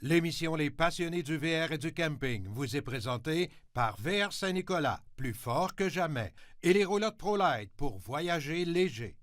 L'émission Les passionnés du VR et du camping vous est présentée par VR Saint-Nicolas, plus fort que jamais, et les roulottes ProLite pour voyager léger.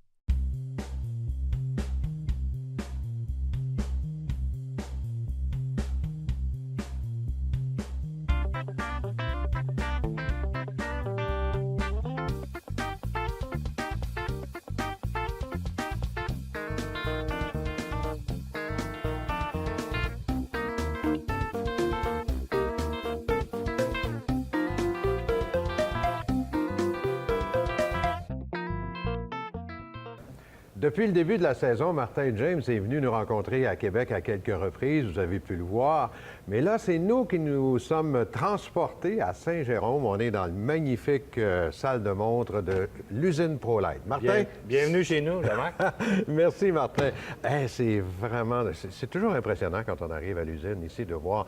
Depuis le début de la saison, Martin James est venu nous rencontrer à Québec à quelques reprises, vous avez pu le voir. Mais là, c'est nous qui nous sommes transportés à Saint-Jérôme. On est dans le magnifique salle de montre de l'usine ProLite. Martin? Bienvenue chez nous, Jean-Marc. Merci, Martin. Hey, c'est toujours impressionnant quand on arrive à l'usine ici de voir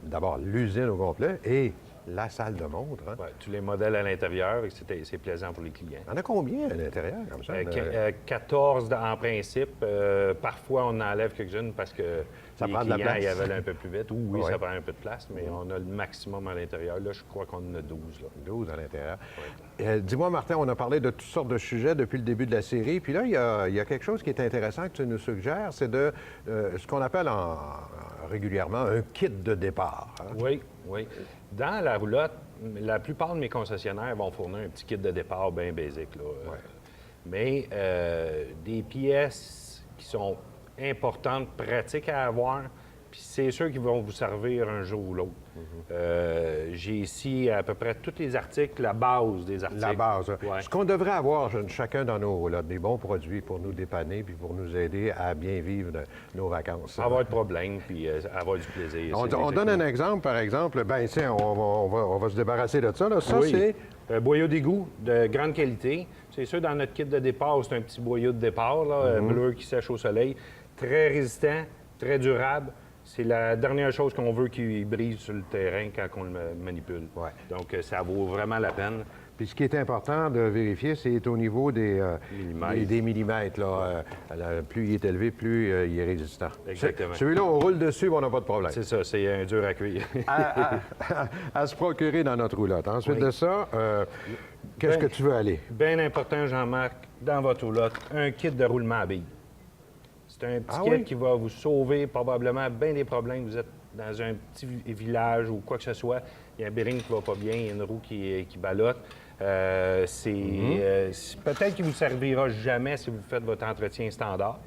d'abord l'usine au complet et la salle de montre. Hein? Ouais, tous les modèles à l'intérieur, c'est plaisant pour les clients. Il y en a combien à l'intérieur, comme ça? 14 en principe. Parfois, on enlève quelques-unes parce que ça les prend de la clients place. y avaient un peu plus vite. Oui, ouais. Ça prend un peu de place, mais on a le maximum à l'intérieur. Là, je crois qu'on en a 12. Là. 12 à l'intérieur. Ouais. Dis-moi, Martin, on a parlé de toutes sortes de sujets depuis le début de la série. Puis là, il y a quelque chose qui est intéressant que tu nous suggères, c'est de ce qu'on appelle régulièrement un kit de départ. Hein? Oui, oui. Dans la roulotte, la plupart de mes concessionnaires vont fournir un petit kit de départ bien basique. Là. Ouais. Mais des pièces qui sont importantes, pratiques à avoir, puis c'est sûr qu'ils vont vous servir un jour ou l'autre. J'ai ici à peu près tous les articles, la base des articles. La base. Ouais. Ce qu'on devrait avoir chacun dans nos roulottes, des bons produits pour nous dépanner puis pour nous aider à bien vivre nos vacances. Avoir de problème, puis avoir du plaisir. On donne un exemple, par exemple. Ben tiens, on va se débarrasser de ça. Là. Ça, oui. c'est... Un boyau d'égout de grande qualité. C'est sûr, dans notre kit de départ, c'est un petit boyau de départ, là, bleu qui sèche au soleil. Très résistant, très durable. C'est la dernière chose qu'on veut qu'il brise sur le terrain quand on le manipule. Ouais. Donc, ça vaut vraiment la peine. Puis ce qui est important de vérifier, c'est au niveau des millimètres. Là. Plus il est élevé, plus il est résistant. Exactement. Celui-là, on roule dessus, on n'a pas de problème. C'est ça, c'est un dur à cuire. à se procurer dans notre roulotte. Ensuite de ça, qu'est-ce que tu veux aller? Bien important, Jean-Marc, dans votre roulotte, un kit de roulement à billes. C'est un petit kit qui va vous sauver probablement bien des problèmes. Vous êtes dans un petit village ou quoi que ce soit, il y a un bearing qui va pas bien, il y a une roue qui ballotte. Peut-être qu'il ne vous servira jamais si vous faites votre entretien standard,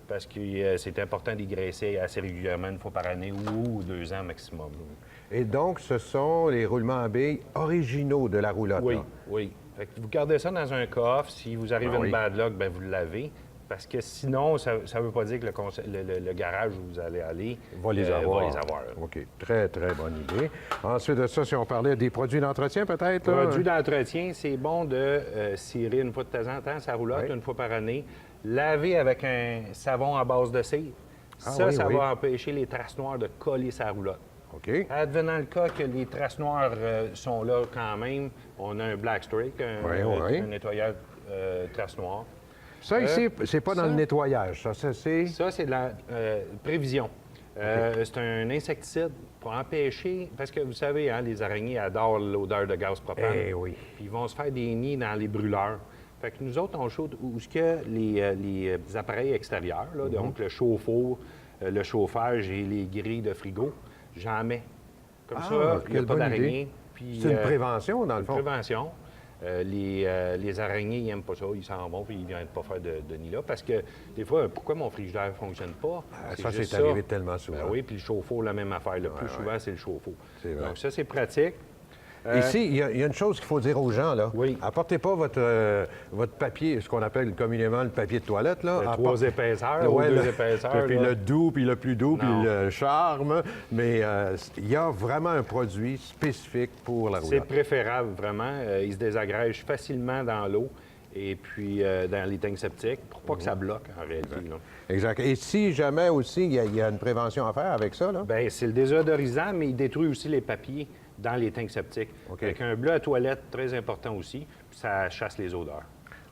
parce que c'est important d'y graisser assez régulièrement, une fois par année ou 2 ans maximum. Et donc, ce sont les roulements à billes originaux de la roulotte. Oui, là. oui. Fait que vous gardez ça dans un coffre. Si vous arrivez à une bad luck, bien, vous le lavez. Parce que sinon, ça ne veut pas dire que le garage où vous allez aller va les avoir. Va les avoir. OK. Très, très bonne idée. Ensuite de ça, si on parlait des produits d'entretien, peut-être? Là? Produits d'entretien, c'est bon de cirer une fois de temps en temps sa roulotte, une fois par année. Laver avec un savon à base de cire. Ça va empêcher les traces noires de coller sa roulotte. OK. Advenant le cas que les traces noires sont là quand même, on a un Black Streak, un nettoyeur traces noires. Ça, ici, c'est pas dans le nettoyage. Ça, c'est... Ça, c'est de la prévision. C'est un insecticide pour empêcher... Parce que vous savez, hein, les araignées adorent l'odeur de gaz propane. Eh oui. Puis ils vont se faire des nids dans les brûleurs. Fait que nous autres, on chauffe où ce que les appareils extérieurs, là, donc le chauffe-eau, le chauffage et les grilles de frigo, j'en mets. Comme ça, il n'y a pas d'araignée. C'est une prévention, dans le fond. Une prévention. Les araignées, ils n'aiment pas ça, ils s'en vont, puis ils ne viennent pas faire de nid là. Parce que des fois, pourquoi mon frigidaire ne fonctionne pas? Ça, c'est arrivé tellement souvent. Ben oui, puis le chauffe-eau, la même affaire. Le plus souvent, c'est le chauffe-eau. Donc ça, c'est pratique. Ici, il y a une chose qu'il faut dire aux gens, là. Oui. Apportez pas votre papier, ce qu'on appelle communément le papier de toilette, là. Le 3 épaisseurs ou 2 épaisseurs. Puis le doux, puis le plus doux, puis le charme. Mais il y a vraiment un produit spécifique pour la roulotte. C'est préférable, vraiment. Il se désagrège facilement dans l'eau et puis dans les tanks septiques pour pas que ça bloque, en réalité. Là. Exact. Et si jamais aussi, il y a une prévention à faire avec ça, là? Bien, c'est le désodorisant, mais il détruit aussi les papiers dans les tanks septiques. OK. Avec un bleu à toilette, très important aussi, puis ça chasse les odeurs.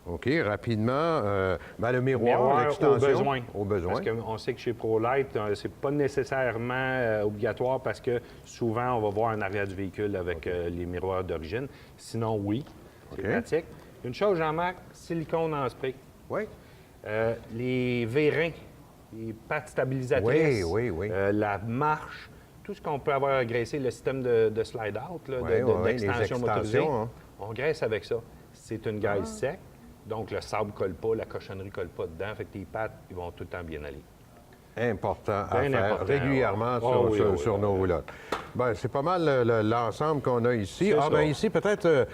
OK, rapidement, le miroir, l'extension. Au besoin. Parce qu'on sait que chez ProLite, c'est pas nécessairement obligatoire parce que souvent, on va voir en arrière du véhicule avec les miroirs d'origine. Sinon, oui, c'est pratique. Une chose, Jean-Marc, silicone en spray. Oui. Les vérins, les pattes stabilisatrices, oui. la marche, tout ce qu'on peut avoir à graisser, le système de slide-out, d'extension motorisée, on graisse avec ça. C'est une graisse sec, donc le sable ne colle pas, la cochonnerie ne colle pas dedans, fait que tes pattes, ils vont tout le temps bien aller. Important à faire régulièrement sur nos roulottes. Bien, c'est pas mal l'ensemble qu'on a ici. Ici, peut-être,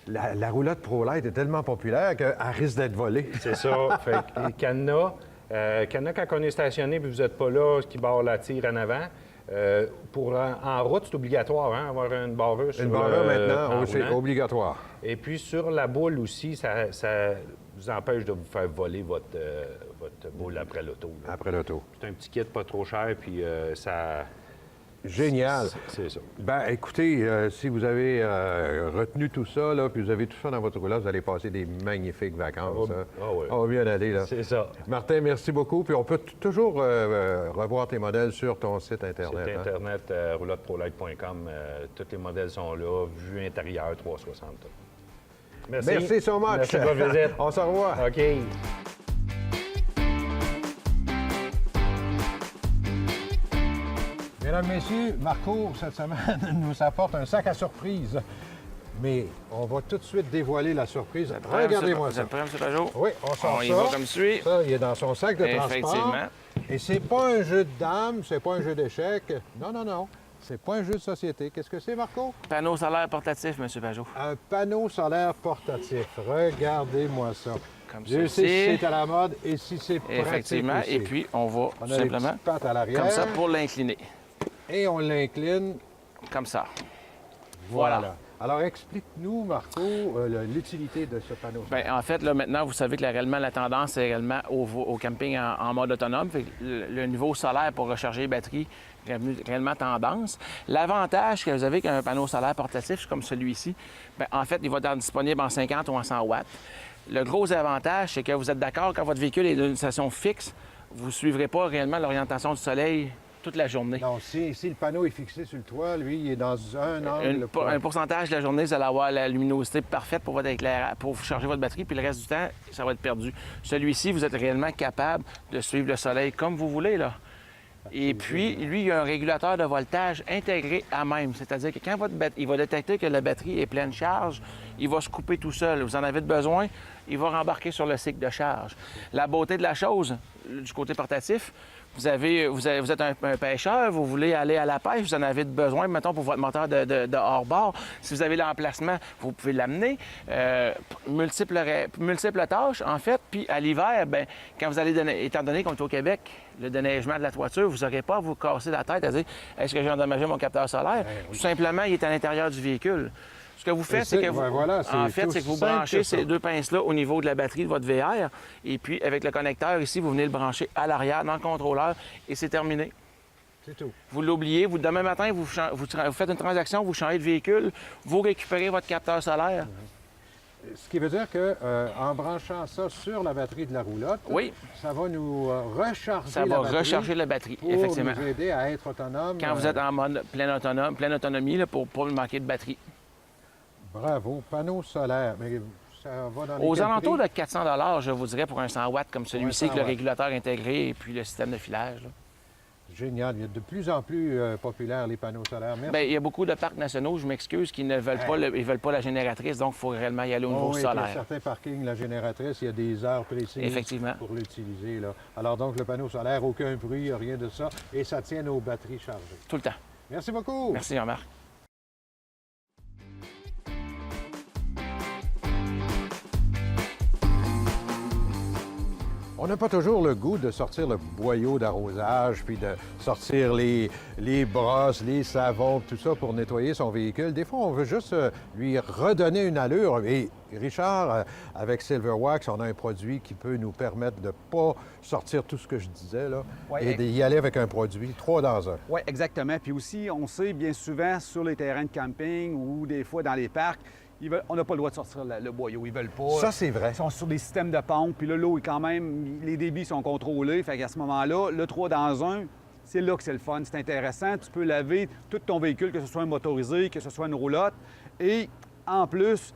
la roulotte ProLite est tellement populaire qu'elle risque d'être volée. C'est ça. Fait que les cadenas, quand on est stationné et vous n'êtes pas là, qui barre la tire en avant, en route, c'est obligatoire, avoir une barreuse sur une barreuse maintenant, c'est roulant. obligatoire. Et puis, sur la boule aussi, ça vous empêche de vous faire voler votre boule après l'auto. Après l'auto. C'est un petit kit pas trop cher, puis ça... Génial. C'est ça. Bien, écoutez, si vous avez retenu tout ça, là, puis vous avez tout ça dans votre roulotte, vous allez passer des magnifiques vacances. On va bien aller, là. C'est ça. Martin, merci beaucoup. Puis on peut toujours revoir tes modèles sur ton site Internet. Site Internet, roulotte-prolite.com. Tous les modèles sont là. Vue intérieure 360. Merci so much. Merci de votre visite. On se revoit. OK. Mesdames, Messieurs, Marco, cette semaine, nous apporte un sac à surprise. Mais on va tout de suite dévoiler la surprise. Regardez-moi ça. Vous êtes prêt, M. Pajot? Oui, on sort ça. On y va comme suit. Ça, il est dans son sac de transport. Effectivement. Et c'est pas un jeu de dames, c'est pas un jeu d'échecs. Non. C'est pas un jeu de société. Qu'est-ce que c'est, Marco? Panneau solaire portatif, M. Pajot. Un panneau solaire portatif. Regardez-moi ça. Comme Dieu ceci. sait si c'est à la mode et si c'est pratique Effectivement. aussi. Et puis, on va On tout a les simplement, petites pattes à l'arrière. comme ça, pour l'incliner. Et on l'incline. Comme ça. Voilà. Alors, explique-nous, Marco, l'utilité de ce panneau. Bien, en fait, là, maintenant, vous savez que réellement, la tendance est réellement au camping en mode autonome. Fait que le niveau solaire pour recharger les batteries est réellement tendance. L'avantage que vous avez avec un panneau solaire portatif comme celui-ci, bien, en fait, il va être disponible en 50 ou en 100 watts. Le gros avantage, c'est que vous êtes d'accord, quand votre véhicule est d'une station fixe, vous ne suivrez pas réellement l'orientation du soleil toute la journée. Non, si le panneau est fixé sur le toit, lui, il est dans un angle. Un pourcentage de la journée, vous allez avoir la luminosité parfaite pour votre éclairage, pour charger votre batterie, puis le reste du temps, ça va être perdu. Celui-ci, vous êtes réellement capable de suivre le soleil comme vous voulez, là. Et puis, lui, il y a un régulateur de voltage intégré à même. C'est-à-dire que quand il va détecter que la batterie est pleine charge, il va se couper tout seul. Vous en avez besoin, il va rembarquer sur le cycle de charge. La beauté de la chose, du côté portatif, vous êtes un pêcheur, vous voulez aller à la pêche, vous en avez besoin, mettons, pour votre moteur de hors-bord. Si vous avez l'emplacement, vous pouvez l'amener. Multiples tâches, en fait. Puis à l'hiver, bien, quand vous allez étant donné qu'on est au Québec, le déneigement de la toiture, vous n'aurez pas à vous casser la tête à dire « Est-ce que j'ai endommagé mon capteur solaire? » Tout simplement, il est à l'intérieur du véhicule. Ce que vous faites, c'est que vous branchez ces deux pinces-là au niveau de la batterie de votre VR. Et puis, avec le connecteur ici, vous venez le brancher à l'arrière dans le contrôleur et c'est terminé. C'est tout. Vous l'oubliez. Demain matin, vous faites une transaction, vous changez de véhicule, vous récupérez votre capteur solaire. Ce qui veut dire qu'en branchant ça sur la batterie de la roulotte, oui, ça va nous recharger ça va recharger la batterie, pour effectivement. nous aider à être autonome. Quand vous êtes en mode pleine autonomie, là, pour ne pas manquer de batterie. Bravo. Panneau solaire. Mais ça va dans les aux alentours de 400 $, je vous dirais, pour un 100 watts comme celui-ci, avec le watts. régulateur intégré et puis le système de filage. Là. Génial. Il y a de plus en plus populaires, les panneaux solaires. Merci. Bien, il y a beaucoup de parcs nationaux, je m'excuse, qui ne veulent pas, ils veulent pas la génératrice, donc il faut réellement y aller au niveau oui, solaire. Dans certains parkings, la génératrice, il y a des heures précises Effectivement. pour l'utiliser. Là. Alors donc, le panneau solaire, aucun bruit, rien de ça, et ça tient nos batteries chargées. Tout le temps. Merci beaucoup. Merci, Jean-Marc. On n'a pas toujours le goût de sortir le boyau d'arrosage, puis de sortir les brosses, les savons, tout ça pour nettoyer son véhicule. Des fois, on veut juste lui redonner une allure. Et Richard, avec Silver Wax, on a un produit qui peut nous permettre de ne pas sortir tout ce que je disais, là, et d'y aller avec un produit, 3 dans 1. Oui, exactement. Puis aussi, on sait bien souvent sur les terrains de camping ou des fois dans les parcs, on n'a pas le droit de sortir le boyau. Ils veulent pas. Ça, c'est vrai. Ils sont sur des systèmes de pompe, puis là, l'eau est quand même... Les débits sont contrôlés. Fait qu'à ce moment-là, le 3 dans 1, c'est là que c'est le fun. C'est intéressant. Tu peux laver tout ton véhicule, que ce soit un motorisé, que ce soit une roulotte. Et en plus,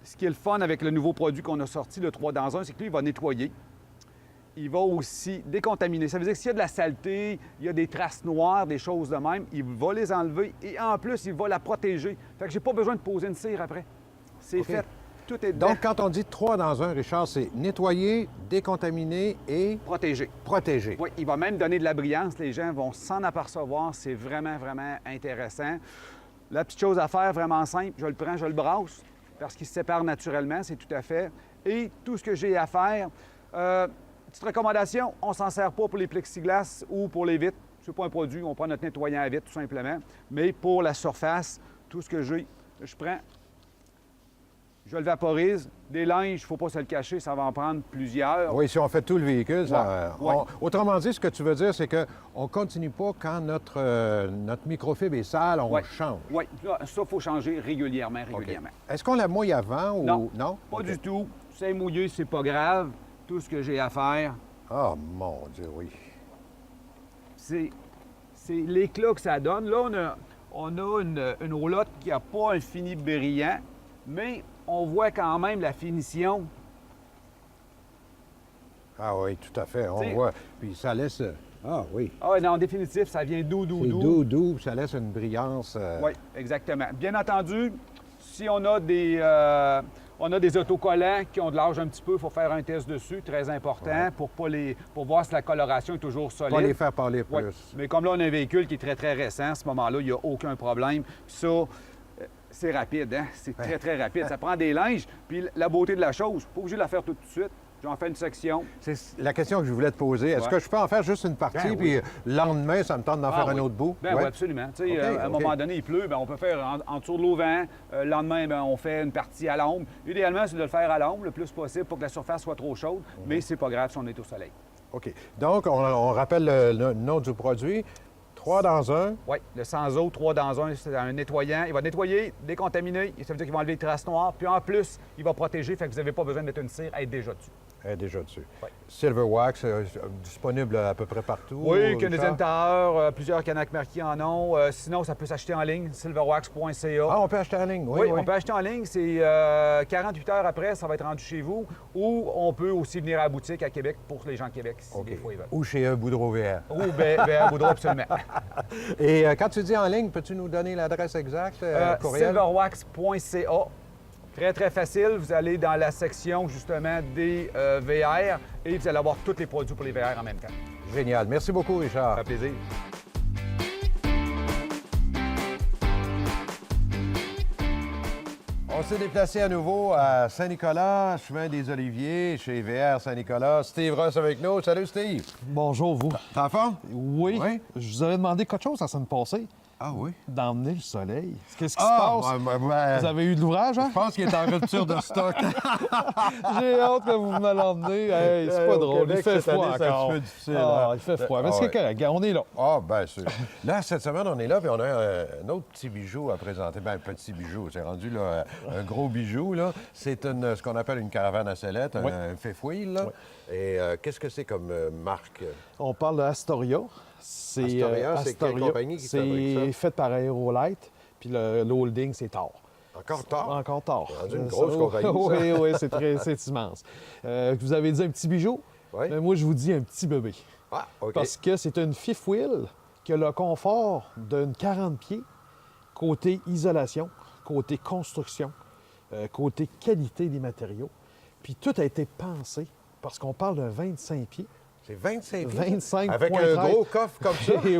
ce qui est le fun avec le nouveau produit qu'on a sorti, le 3 dans 1, c'est que lui, il va nettoyer. Il va aussi décontaminer. Ça veut dire que s'il y a de la saleté, il y a des traces noires, des choses de même, il va les enlever et en plus, il va la protéger. Fait que j'ai pas besoin de poser une cire après. C'est fait. Tout est dedans. Donc, quand on dit 3 dans 1, Richard, c'est nettoyer, décontaminer et Protégé. protéger. Oui, il va même donner de la brillance. Les gens vont s'en apercevoir. C'est vraiment, vraiment intéressant. La petite chose à faire, vraiment simple, je le prends, je le brasse parce qu'il se sépare naturellement, c'est tout à fait. Et tout ce que j'ai à faire, petite recommandation, on ne s'en sert pas pour les plexiglas ou pour les vitres. Ce n'est pas un produit, on prend notre nettoyant à vitre tout simplement. Mais pour la surface, tout ce que j'ai, je prends, je le vaporise. Des linges, il ne faut pas se le cacher, ça va en prendre plusieurs. Oui, si on fait tout le véhicule, ça, Ouais. autrement dit, ce que tu veux dire, c'est qu'on ne continue pas quand notre microfibre est sale, on Ouais. change. Oui, ça, il faut changer régulièrement. OK. Est-ce qu'on la mouille avant ou Non. Pas OK. du tout. C'est mouillé, c'est pas grave. Tout ce que j'ai à faire, Ah, mon Dieu, oui. c'est l'éclat que ça donne. Là, on a une roulotte qui n'a pas un fini brillant, mais on voit quand même la finition. Ah oui, tout à fait, on T'sais- voit. Puis ça laisse... Ah oui. Ah ouais, non, en définitif, ça vient doux. C'est doux, ça laisse une brillance. Oui, exactement. Bien entendu, si on a des autocollants qui ont de l'âge un petit peu, il faut faire un test dessus, très important, pour voir si la coloration est toujours solide. Pas les faire parler plus. Ouais. Mais comme là, on a un véhicule qui est très, très récent, à ce moment-là, il n'y a aucun problème. Puis ça, c'est rapide, hein? C'est très, très rapide. Ça prend des linges. Puis la beauté de la chose, pas obligé de la faire tout de suite. J'en fais une section. C'est la question que je voulais te poser. Est-ce Ouais. que je peux en faire juste une partie, Ben oui. puis le lendemain, ça me tente d'en faire un oui. autre bout? Ben Ouais. oui, absolument. Tu sais, OK, à un OK. moment donné, il pleut, ben on peut faire en dessous de l'auvent. Le lendemain, ben on fait une partie à l'ombre. Idéalement, c'est de le faire à l'ombre le plus possible pour que la surface soit trop chaude, mais c'est pas grave si on est au soleil. OK. Donc, on rappelle le nom du produit. 3 dans 1. Oui, le sans eau, 3 dans 1, c'est un nettoyant. Il va nettoyer, décontaminer, ça veut dire qu'il va enlever les traces noires, puis en plus, il va protéger, fait que vous n'avez pas besoin de mettre une cire, elle est déjà dessus. Elle est déjà dessus. Ouais. Silver Wax, disponible à peu près partout. Oui, Canadian Richard? Tower, plusieurs Canac Marquis en ont. Sinon, ça peut s'acheter en ligne, silverwax.ca. Ah, on peut acheter en ligne, oui. Oui, on peut acheter en ligne. C'est 48 heures après, ça va être rendu chez vous. Ou on peut aussi venir à la boutique à Québec pour les gens de Québec, si OK. des fois ils veulent. Ou chez Boudreau VR. Ou à Boudreau, absolument. Et quand tu dis en ligne, peux-tu nous donner l'adresse exacte, courriel? Silverwax.ca. Très, très facile. Vous allez dans la section, justement, des VR et vous allez avoir tous les produits pour les VR en même temps. Génial. Merci beaucoup, Richard. Ça fait plaisir. On s'est déplacé à nouveau à Saint-Nicolas, chemin des Oliviers, chez VR Saint-Nicolas. Steve Ross avec nous. Salut, Steve. Bonjour, vous. T'es en forme? Oui. Oui. Je vous avais demandé quelque chose la semaine passée, Ah oui? d'emmener le soleil. Qu'est-ce qui se passe? Vous avez eu de l'ouvrage, hein? Je pense qu'il est en rupture de stock. J'ai hâte que vous me l'emmenez. Hey, c'est pas Au drôle. Québec, Il fait cette froid année, c'est un encore. petit peu difficile, Ah, hein? il fait froid. Mais Ah c'est ouais. correct. Regarde, on est là. Ah, bien sûr. Là, cette semaine, on est là, puis on a un autre petit bijou à présenter. Bien, un petit bijou. C'est rendu là, un gros bijou, là. C'est ce qu'on appelle une caravane à sellette, Oui. un fifth wheel, là. Et qu'est-ce que c'est comme marque? On parle de Astoria. Astoria, c'est quelle compagnie qui fabrique C'est ça? fait par Aerolite. Puis le holding, c'est Thor. Encore tard? Encore Thor. C'est rendu une grosse compagnie, ça. Oui, oui, c'est immense. Vous avez dit un petit bijou. Oui. Mais moi, je vous dis un petit bébé. Ah, OK. Parce que c'est une fifth wheel qui a le confort d'une 40 pieds, côté isolation, côté construction, côté qualité des matériaux. Puis tout a été pensé parce qu'on parle de 25 pieds. C'est 25 pieds? 25 Avec point un 13. gros coffre comme ça? Et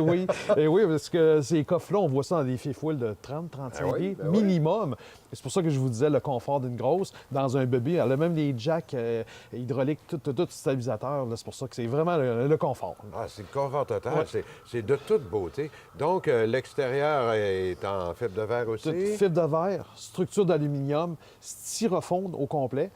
oui, parce que ces coffres-là, on voit ça dans des fifth wheels de 30-35 Ben oui, pieds ben oui. minimum. Et c'est pour ça que je vous disais le confort d'une grosse dans un bébé. Elle a même les jacks hydrauliques, tout stabilisateur. là. C'est pour ça que c'est vraiment le confort. Ah, c'est le confort total. Ouais. C'est de toute beauté. Donc, l'extérieur est en fibre de verre aussi. Toute fibre de verre, structure d'aluminium, styrofoam au complet.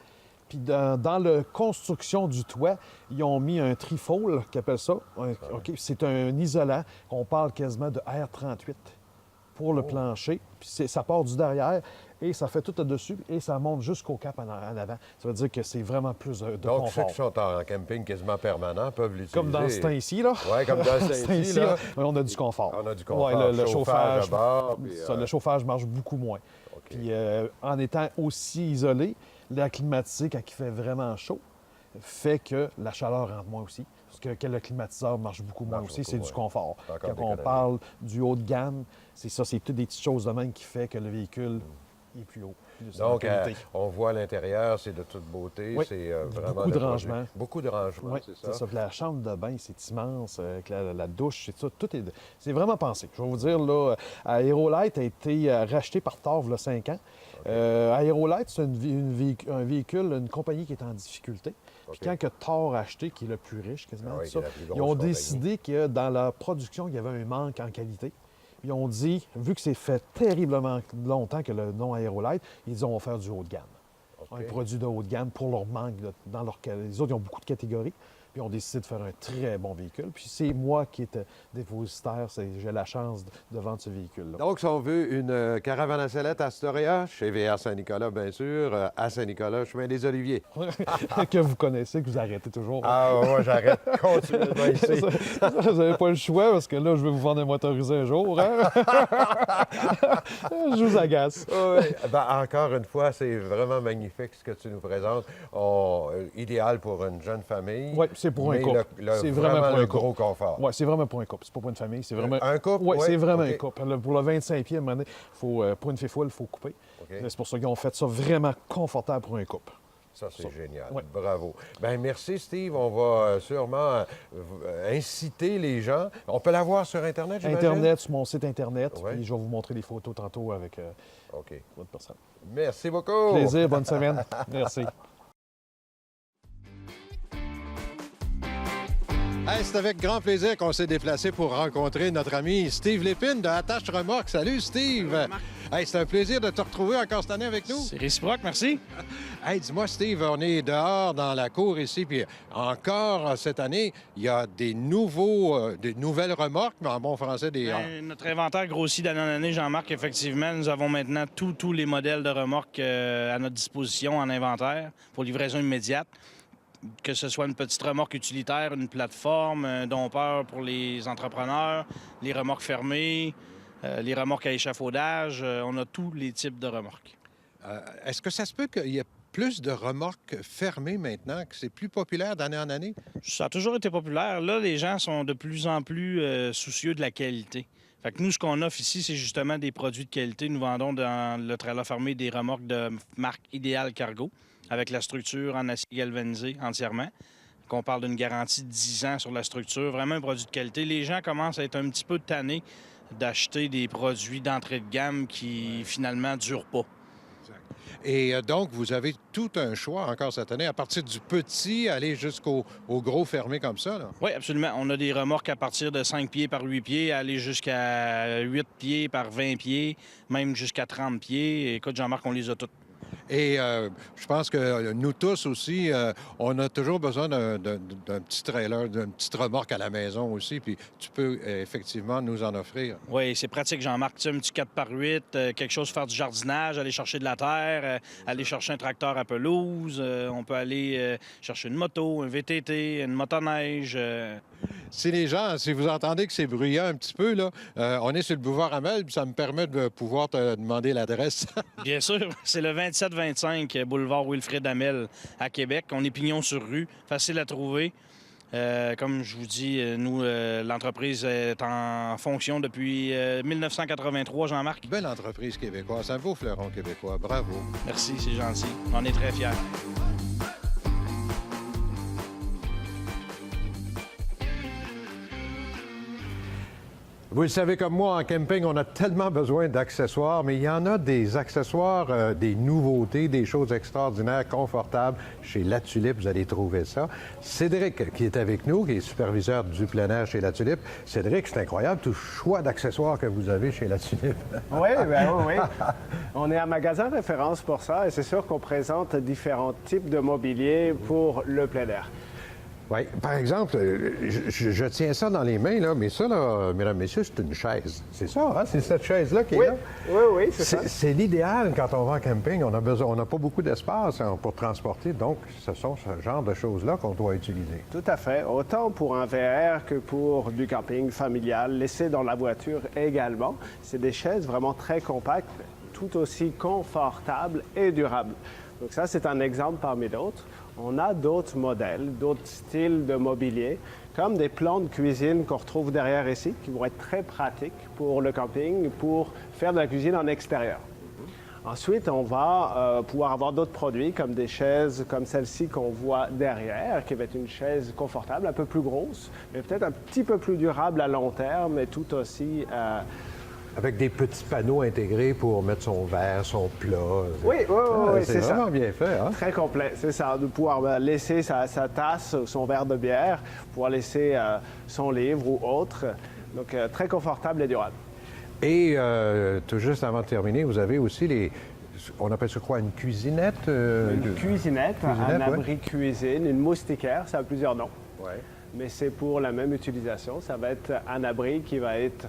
Puis dans la construction du toit, ils ont mis un trifold, qu'ils appellent ça. OK, c'est un isolant. On parle quasiment de R38 pour le plancher. Puis ça part du derrière et ça fait tout au-dessus et ça monte jusqu'au cap en avant. Ça veut dire que c'est vraiment plus de Donc, ceux confort. qui sont en camping quasiment permanent peuvent l'utiliser. Comme dans ce temps-ci, là. Oui, comme dans ce Ce temps-ci, temps-ci, là. là, on a du confort. On a du confort. Ouais, le chauffage, à bord, puis, le chauffage marche beaucoup moins. OK. Puis en étant aussi isolé, l'air climatisé, quand il fait vraiment chaud, fait que la chaleur rentre moins aussi. Parce que le climatiseur marche beaucoup moins Marche aussi, beaucoup c'est moins. du confort. Encore Quand on d'économie. parle du haut de gamme, c'est ça, c'est toutes des petites choses de même qui fait que le véhicule est plus haut. Plus en Donc, qualité. on voit à l'intérieur, c'est de toute beauté. Oui. C'est vraiment Beaucoup de le projet. rangements. Beaucoup de rangements, Oui, c'est c'est ça. ça. Puis la chambre de bain, c'est immense. Avec la douche, c'est ça. Tout est... C'est vraiment pensé. Je vais vous dire, là, Aerolite a été racheté par Torv il y a 5 ans. Aerolite, c'est un véhicule, une compagnie qui est en difficulté. Puis OK. quand que Thor a acheté, qui est le plus riche quasiment, Ah oui, tout ça, qui est la plus grosse ils ont compagnie. décidé que dans la production, il y avait un manque en qualité. Ils ont dit, vu que c'est fait terriblement longtemps que le nom Aerolite, ils disent on va faire du haut de gamme. OK. Un produit de haut de gamme pour leur manque. Dans leur... Les autres, ils ont beaucoup de catégories. Puis ils ont décidé de faire un très bon véhicule. Puis c'est moi qui étais dépositaire. J'ai la chance de vendre ce véhicule-là. Donc, si on veut une caravane à sellette à Astoria, chez VR Saint-Nicolas, bien sûr, à Saint-Nicolas, chemin des Oliviers. que vous connaissez, que vous arrêtez toujours. Ah, moi, j'arrête continuellement ici. Vous n'avez pas le choix parce que là, je vais vous vendre un motorisé un jour. Hein? Je vous agace. Oui. Ben, encore une fois, c'est vraiment magnifique ce que tu nous présentes. Idéal pour une jeune famille. Oui, c'est pour un mais couple. C'est vraiment pour le un gros couple. confort. Oui, c'est vraiment pour un couple. C'est pas pour une famille. C'est vraiment... Un couple? Oui, Ouais, c'est vraiment OK. un couple. Pour le 25 pieds, à un moment donné, pour une fée-foule, il faut couper. OK. C'est pour ça qu'ils ont fait ça vraiment confortable pour un couple. Ça, c'est génial. Ouais. Bravo. Bien, merci, Steve. On va sûrement inciter les gens. On peut la voir sur Internet, j'imagine? Internet, sur mon site Internet. Ouais. Puis je vais vous montrer les photos tantôt avec OK. votre personne. Merci beaucoup. Plaisir, bonne semaine. Merci. Hey, c'est avec grand plaisir qu'on s'est déplacé pour rencontrer notre ami Steve Lépine de Attache Remorque. Salut, Steve! Hey, c'est un plaisir de te retrouver encore cette année avec nous. C'est réciproque, merci. Hey, dis-moi, Steve, on est dehors dans la cour ici, puis encore cette année, il y a des nouvelles remorques, mais en bon français, Notre inventaire grossit d'année en année, Jean-Marc. Effectivement, nous avons maintenant tous les modèles de remorques à notre disposition en inventaire pour livraison immédiate. Que ce soit une petite remorque utilitaire, une plateforme, un dompeur pour les entrepreneurs, les remorques fermées, les remorques à échafaudage. On a tous les types de remorques. Est-ce que ça se peut qu'il y ait plus de remorques fermées maintenant, que c'est plus populaire d'année en année? Ça a toujours été populaire. Là, les gens sont de plus en plus soucieux de la qualité. Fait que nous, ce qu'on offre ici, c'est justement des produits de qualité. Nous vendons dans le trailer fermé des remorques de marque Idéal Cargo, avec la structure en acier galvanisé entièrement. Qu'on parle d'une garantie de 10 ans sur la structure, vraiment un produit de qualité. Les gens commencent à être un petit peu tannés d'acheter des produits d'entrée de gamme qui, finalement, ne durent pas. Et donc, vous avez tout un choix encore cette année, à partir du petit, aller jusqu'au gros fermé comme ça, là. Oui, absolument. On a des remorques à partir de 5 pieds par 8 pieds, aller jusqu'à 8 pieds par 20 pieds, même jusqu'à 30 pieds. Écoute, Jean-Marc, on les a toutes. Et je pense que nous tous aussi, on a toujours besoin d'un petit trailer, d'une petite remorque à la maison aussi, puis tu peux effectivement nous en offrir. Oui, c'est pratique, Jean-Marc. Tu sais, un petit 4x8, quelque chose pour faire du jardinage, aller chercher de la terre, aller chercher un tracteur à pelouse. On peut aller chercher une moto, un VTT, une motoneige. Si les gens, si vous entendez que c'est bruyant un petit peu, là, on est sur le boulevard Amel, puis ça me permet de pouvoir te demander l'adresse. Bien sûr, c'est le 2725 boulevard Wilfrid Hamel à Québec. On est pignon sur rue, facile à trouver. Comme je vous dis, nous, l'entreprise est en fonction depuis 1983, Jean-Marc. Belle entreprise québécoise, un beau fleuron québécois. Bravo. Merci, c'est gentil. On en est très fiers. Vous le savez comme moi, en camping, on a tellement besoin d'accessoires, mais il y en a des accessoires, des nouveautés, des choses extraordinaires, confortables. Chez La Tulipe, vous allez trouver ça. Cédric, qui est avec nous, qui est superviseur du plein air chez La Tulipe. Cédric, c'est incroyable, tout choix d'accessoires que vous avez chez La Tulipe. Oui, oui. On est un magasin de référence pour ça et c'est sûr qu'on présente différents types de mobilier pour le plein air. Oui. Par exemple, je tiens ça dans les mains, là, mais ça, là, mesdames, messieurs, c'est une chaise. C'est ça, hein? C'est cette chaise-là qui est là. Oui, c'est ça. C'est l'idéal quand on va en camping. On n'a pas beaucoup d'espace pour transporter, donc ce sont ce genre de choses-là qu'on doit utiliser. Tout à fait. Autant pour un VR que pour du camping familial, laissé dans la voiture également. C'est des chaises vraiment très compactes, tout aussi confortables et durables. Donc ça, c'est un exemple parmi d'autres. On a d'autres modèles, d'autres styles de mobilier, comme des plans de cuisine qu'on retrouve derrière ici, qui vont être très pratiques pour le camping, pour faire de la cuisine en extérieur. Ensuite, on va pouvoir avoir d'autres produits, comme des chaises comme celle-ci qu'on voit derrière, qui va être une chaise confortable, un peu plus grosse, mais peut-être un petit peu plus durable à long terme, et tout aussi... Avec des petits panneaux intégrés pour mettre son verre, son plat. Oui, c'est vraiment bien fait. Hein? Très complet, c'est ça, de pouvoir laisser sa tasse, son verre de bière, pouvoir laisser son livre ou autre. Donc, très confortable et durable. Et tout juste avant de terminer, vous avez aussi on appelle ça quoi, une cuisinette? Une cuisinette, un abri ouais. cuisine, une moustiquaire, ça a plusieurs noms. Ouais. Mais c'est pour la même utilisation. Ça va être un abri qui va être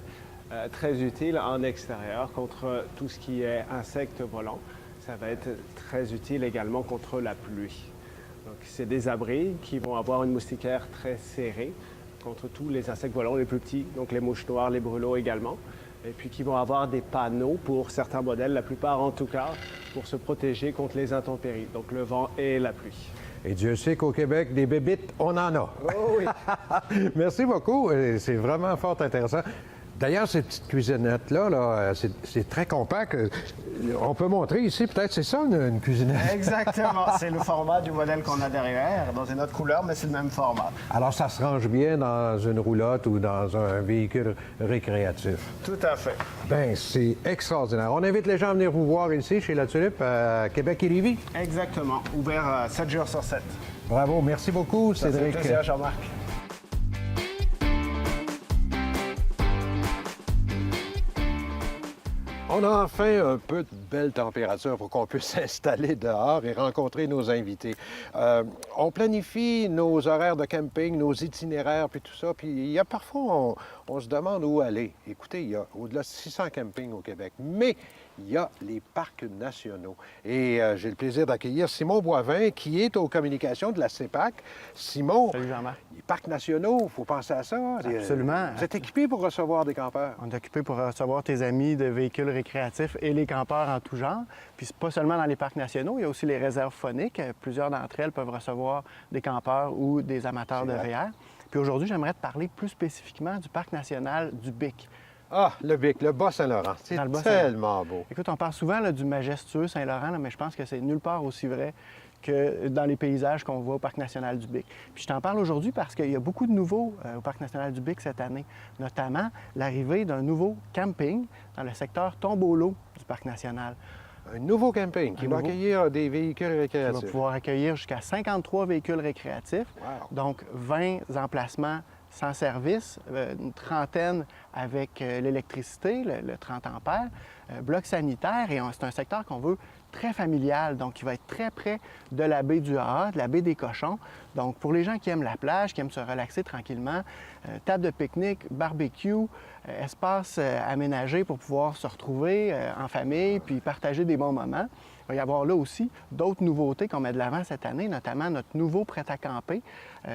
très utile en extérieur contre tout ce qui est insectes volants. Ça va être très utile également contre la pluie. Donc, c'est des abris qui vont avoir une moustiquaire très serrée contre tous les insectes volants les plus petits, donc les mouches noires, les brûlots également. Et puis qui vont avoir des panneaux pour certains modèles, la plupart en tout cas, pour se protéger contre les intempéries, donc le vent et la pluie. Et Dieu sait qu'au Québec, des bébites, on en a. Oh oui! Merci beaucoup. C'est vraiment fort intéressant. D'ailleurs, ces petites cuisinettes-là, c'est très compact. On peut montrer ici, peut-être, c'est ça, une cuisinette? Exactement. C'est le format du modèle qu'on a derrière, dans une autre couleur, mais c'est le même format. Alors, ça se range bien dans une roulotte ou dans un véhicule récréatif. Tout à fait. Bien, c'est extraordinaire. On invite les gens à venir vous voir ici, chez La Tulipe, à Québec et Lévis. Exactement. Ouvert 7 jours sur 7. Bravo. Merci beaucoup, Ça fait Cédric. plaisir, Jean-Marc. On a enfin un peu de belle température pour qu'on puisse s'installer dehors et rencontrer nos invités. On planifie nos horaires de camping, nos itinéraires, puis tout ça. Puis il y a parfois, on se demande où aller. Écoutez, il y a au-delà de 600 campings au Québec, mais il y a les parcs nationaux. Et j'ai le plaisir d'accueillir Simon Boivin, qui est aux communications de la CEPAC. Simon, Salut Jean-Marc. les parcs nationaux, il faut penser à ça. Absolument. Vous êtes équipé pour recevoir des campeurs? On est occupé pour recevoir tes amis de véhicules récréatifs et les campeurs en tout genre. Puis c'est pas seulement dans les parcs nationaux, il y a aussi les réserves phoniques. Plusieurs d'entre elles peuvent recevoir des campeurs ou des amateurs de VR. Puis aujourd'hui, j'aimerais te parler plus spécifiquement du parc national du Bic. Ah, le Bic, le Bas-Saint-Laurent. C'est Dans le Bas-Saint-Laurent. tellement beau. Écoute, on parle souvent là, du majestueux Saint-Laurent, là, mais je pense que c'est nulle part aussi vrai que dans les paysages qu'on voit au Parc national du Bic. Puis je t'en parle aujourd'hui parce qu'il y a beaucoup de nouveaux au Parc national du Bic cette année, notamment l'arrivée d'un nouveau camping dans le secteur Tombolo du Parc national. Un nouveau camping qui va accueillir des véhicules On va récréatifs. pouvoir accueillir jusqu'à 53 véhicules récréatifs, Wow. donc 20 emplacements sans service, une trentaine avec l'électricité, le 30 ampères, bloc sanitaire, et c'est un secteur qu'on veut très familial, donc qui va être très près de la baie du AA, de la baie des Cochons. Donc, pour les gens qui aiment la plage, qui aiment se relaxer tranquillement, table de pique-nique, barbecue, espace aménagé pour pouvoir se retrouver en famille puis partager des bons moments. Il va y avoir là aussi d'autres nouveautés qu'on met de l'avant cette année, notamment notre nouveau prêt-à-camper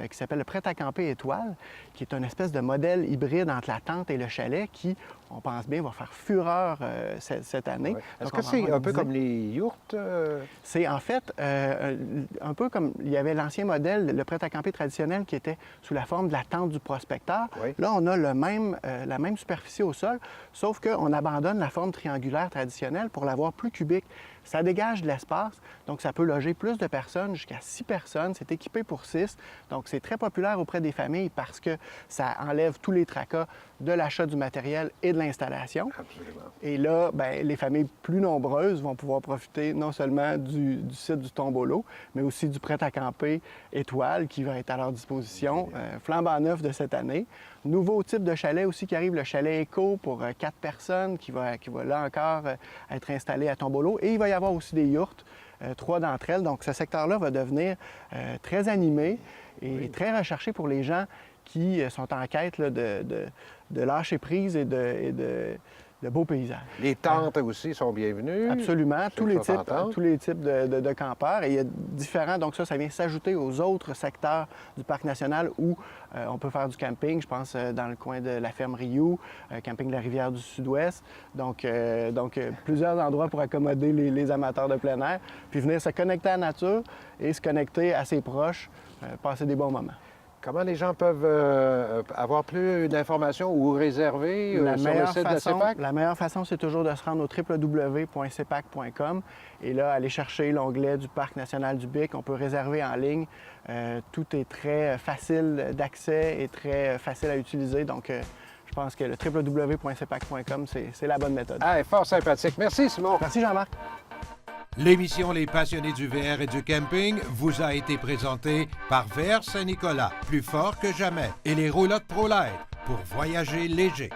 qui s'appelle le prêt-à-camper étoile, qui est une espèce de modèle hybride entre la tente et le chalet qui, on pense bien, va faire fureur cette année. Ouais. Est-ce Donc, que on va c'est avoir un peu une comme les yourtes? C'est en fait un peu comme il y avait l'ancien modèle, le prêt-à-camper traditionnel qui était sous la forme de la tente du prospecteur. Oui. Là, on a la même superficie au sol, sauf qu'on abandonne la forme triangulaire traditionnelle pour l'avoir plus cubique. Ça dégage de l'espace, donc ça peut loger plus de personnes, jusqu'à 6 personnes. C'est équipé pour 6, donc c'est très populaire auprès des familles parce que ça enlève tous les tracas de l'achat du matériel et de l'installation. Absolument. Et là, bien, les familles plus nombreuses vont pouvoir profiter non seulement du site du Tombolo, mais aussi du prêt-à-camper étoile qui va être à leur disposition, flambant neuf de cette année. Nouveau type de chalet aussi qui arrive, le chalet éco pour 4 personnes qui va là encore être installé à Tombolo. Et il va y avoir aussi des yourtes 3 d'entre elles. Donc, ce secteur-là va devenir très animé et très recherché pour les gens qui sont en quête là, de lâcher prise et de beaux paysages. Les tentes aussi sont bienvenues. Absolument, tous que les ça s'entend. types de campeurs. Et il y a différents, donc ça vient s'ajouter aux autres secteurs du parc national où on peut faire du camping. Je pense dans le coin de la ferme Rioux, camping de la rivière du Sud-Ouest. Donc plusieurs endroits pour accommoder les amateurs de plein air, puis venir se connecter à la nature et se connecter à ses proches, passer des bons moments. Comment les gens peuvent avoir plus d'informations ou réserver sur le site de CEPAC? La meilleure façon, c'est toujours de se rendre au www.cepac.com et là, aller chercher l'onglet du Parc national du Bic. On peut réserver en ligne. Tout est très facile d'accès et très facile à utiliser. Donc, je pense que le www.cepac.com, c'est la bonne méthode. Ah, fort sympathique. Merci, Simon. Merci, Jean-Marc. L'émission Les passionnés du VR et du camping vous a été présentée par VR Saint-Nicolas, plus fort que jamais, et les roulottes ProLite pour voyager léger.